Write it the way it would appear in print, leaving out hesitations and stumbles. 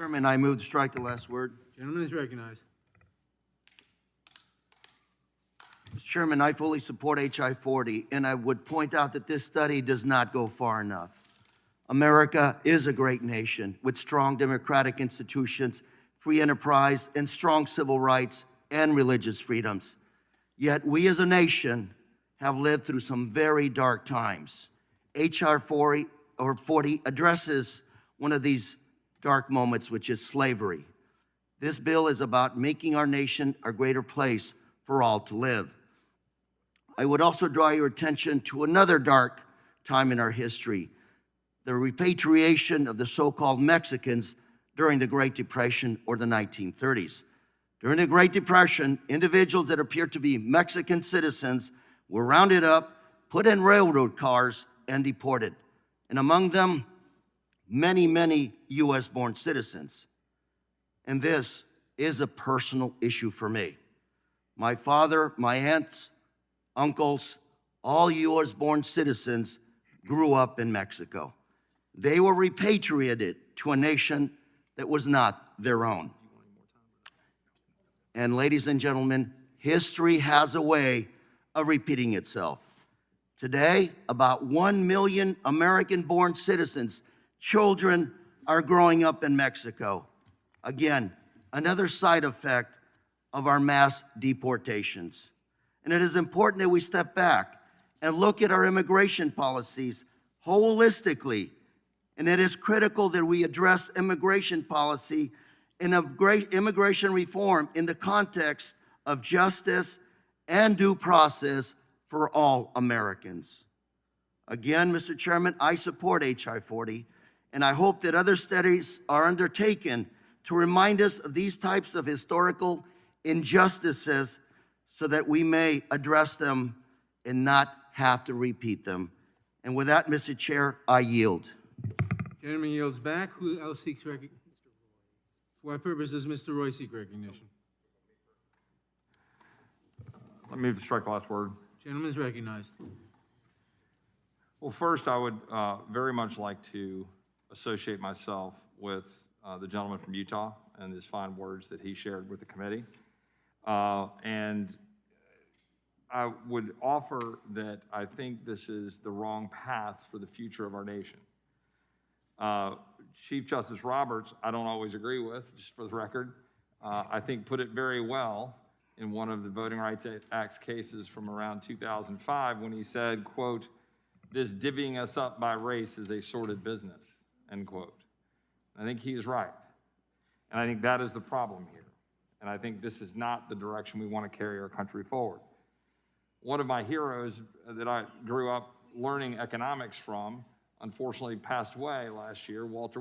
Chairman, I move to strike the last word. Gentleman is recognized. Mr. Chairman, I fully support H.I. 40, and I would point out that this study does not go far enough. America is a great nation with strong democratic institutions, free enterprise, and strong civil rights and religious freedoms. Yet we as a nation have lived through some very dark times. H.R. 40 addresses one of these dark moments, which is slavery. This bill is about making our nation a greater place for all to live. I would also draw your attention to another dark time in our history, the repatriation of the so-called Mexicans during the Great Depression or the 1930s. During the Great Depression, individuals that appeared to be Mexican citizens were rounded up, put in railroad cars, and deported. And among them, many, many U.S.-born citizens. And this is a personal issue for me. My father, my aunts, uncles, all U.S.-born citizens grew up in Mexico. They were repatriated to a nation that was not their own. And ladies and gentlemen, history has a way of repeating itself. Today, about 1 million American-born citizens, children, are growing up in Mexico. Again, another side effect of our mass deportations. And it is important that we step back and look at our immigration policies holistically. And it is critical that we address immigration policy and immigration reform in the context of justice and due process for all Americans. Again, Mr. Chairman, I support H.I. 40, and I hope that other studies are undertaken to remind us of these types of historical injustices so that we may address them and not have to repeat them. And with that, Mr. Chair, I yield. Gentleman yields back. Who else seeks recognition? For what purpose does Mr. Roy seek recognition? Let me move to strike the last word. Gentleman is recognized. Well, first, I would very much like to associate myself with the gentleman from Utah and his fine words that he shared with the committee. And I would offer that I think this is the wrong path for the future of our nation. Chief Justice Roberts, I don't always agree with, just for the record, I think put it very well in one of the Voting Rights Act cases from around 2005 when he said, quote, "This divvying us up by race is a sordid business," end quote. I think he is right. And I think that is the problem here. And I think this is not the direction we want to carry our country forward. One of my heroes that I grew up learning economics from, unfortunately passed away last year, Walter